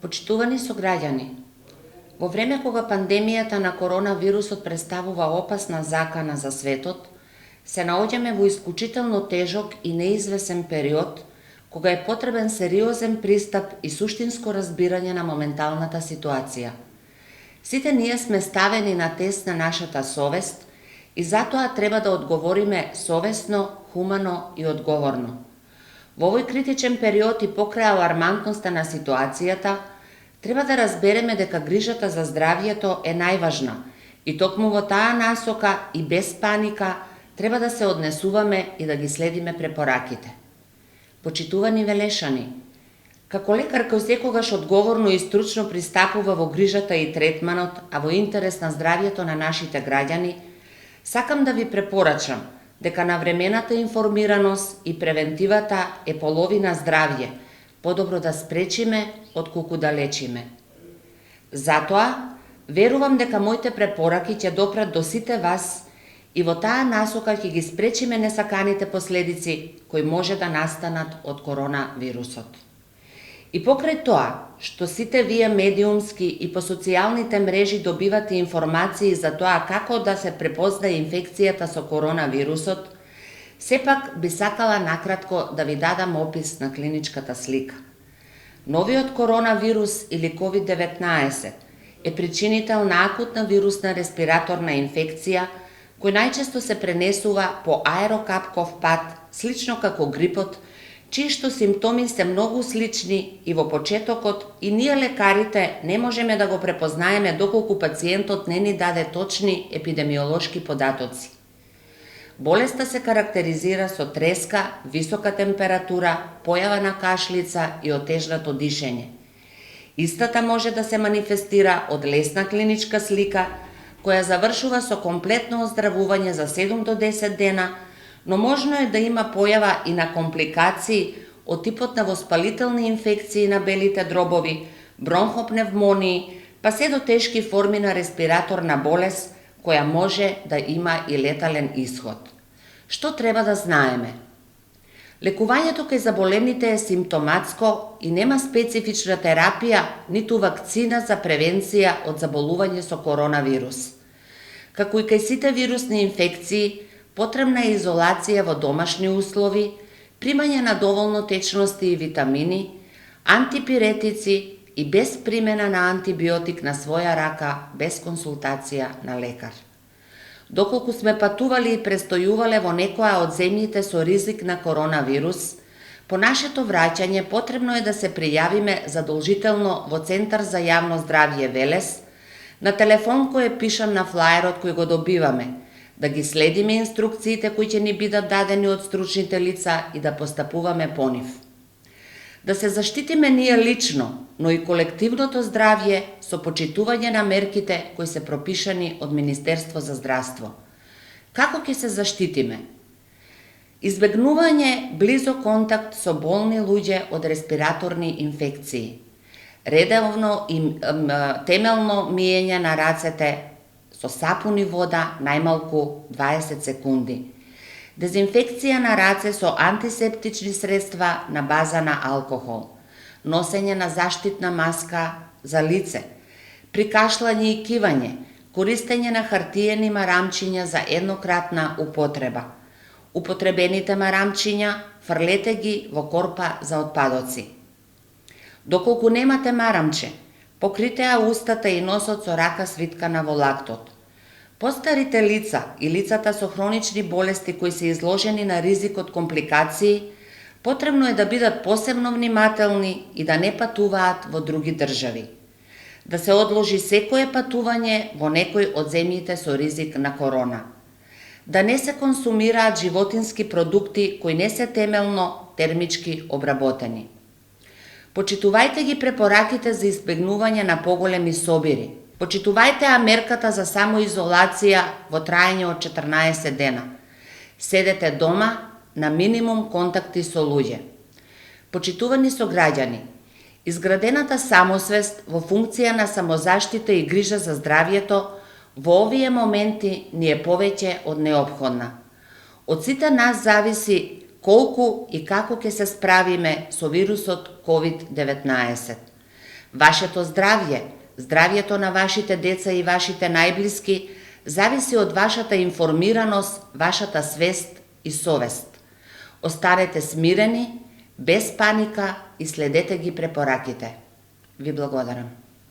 Почитувани сограѓани, во време кога пандемијата на коронавирусот представува опасна закана за светот, се наоѓаме во исклучително тежок и неизвесен период, кога е потребен сериозен пристап и суштинско разбирање на моменталната ситуација. Сите ние сме ставени на тест на нашата совест и затоа треба да одговориме совесно, хумано и одговорно. Во овој критичен период и покрај алармантноста на ситуацијата, треба да разбереме дека грижата за здравјето е најважна и токму во таа насока и без паника треба да се однесуваме и да ги следиме препораките. Почитувани велешани, како лекар кој секогаш одговорно и стручно пристапува во грижата и третманот, а во интерес на здравјето на нашите граѓани, сакам да ви препорачам дека навремената информираност и превентивата е половина здравје, подобро да спречиме отколку да лечиме. Затоа, верувам дека моите препораки ќе допрат до сите вас и во таа насока ќе ги спречиме несаканите последици кои може да настанат од коронавирусот. И покрај тоа, што сите вие медиумски и по социјалните мрежи добивате информации за тоа како да се препознае инфекцијата со коронавирусот, сепак би сакала накратко да ви дадам опис на клиничката слика. Новиот коронавирус или COVID-19 е причинител на акутна вирусна респираторна инфекција, кој најчесто се пренесува по аерокапков пат, слично како грипот, чии што симптоми се многу слични и во почетокот и ние лекарите не можеме да го препознаеме доколку пациентот не ни даде точни епидемиолошки податоци. Болеста се карактеризира со треска, висока температура, појава на кашлица и отежнато дишење. Истата може да се манифестира од лесна клиничка слика, која завршува со комплетно оздравување за 7 до 10 дена, но можно е да има појава и на компликации од типот на воспалителни инфекции на белите дробови, бронхопневмонии, па се до тешки форми на респираторна болест, која може да има и летален исход. Што треба да знаеме? Лекувањето кај заболените е симптоматско и нема специфична терапија, ниту вакцина за превенција од заболување со коронавирус. Како и кај сите вирусни инфекции, потребна е изолација во домашни услови, примање на доволно течности и витамини, антипиретици и без примена на антибиотик на своја рака, без консултација на лекар. Доколку сме патували и престојувале во некоја од земјите со ризик на коронавирус, по нашето враќање потребно е да се пријавиме задолжително во Центар за јавно здравје Велес, на телефон кој е пишан на флаерот кој го добиваме, да ги следиме инструкциите кои ќе ни бидат дадени од стручните лица и да постапуваме по нив. Да се заштитиме ние лично, но и колективното здравје со почитување на мерките кои се пропишани од Министерство за здравство. Како ќе се заштитиме? Избегнување близок контакт со болни луѓе од респираторни инфекции. Редовно и темелно миење на рацете со сапун и вода најмалку 20 секунди. Дезинфекција на раце со антисептични средства на база на алкохол. Носење на заштитна маска за лице. При кашлање и кивање, користење на хартиени марамчиња за еднократна употреба. Употребените марамчиња фрлете ги во корпа за отпадоци. Доколку немате марамче, покрите ја устата и носот со рака свиткана во лактот. Постарите лица и лицата со хронични болести кои се изложени на ризик од компликации, потребно е да бидат посебно внимателни и да не патуваат во други држави. Да се одложи секое патување во некој од земјите со ризик на корона. Да не се консумираат животински продукти кои не се темелно термички обработени. Почитувајте ги препораките за избегнување на поголеми собири. Почитувајте мерката за самоизолација во траење од 14 дена. Седете дома на минимум контакти со луѓе. Почитувани сограѓани, изградената самосвест во функција на самозаштита и грижа за здравјето во овие моменти ни е повеќе од неопходна. Од сите нас зависи колку и како ќе се справиме со вирусот COVID-19. Вашето здравје, здравјето на вашите деца и вашите најблиски зависи од вашата информираност, вашата свест и совест. Останете смирени, без паника и следете ги препораките. Ви благодарам.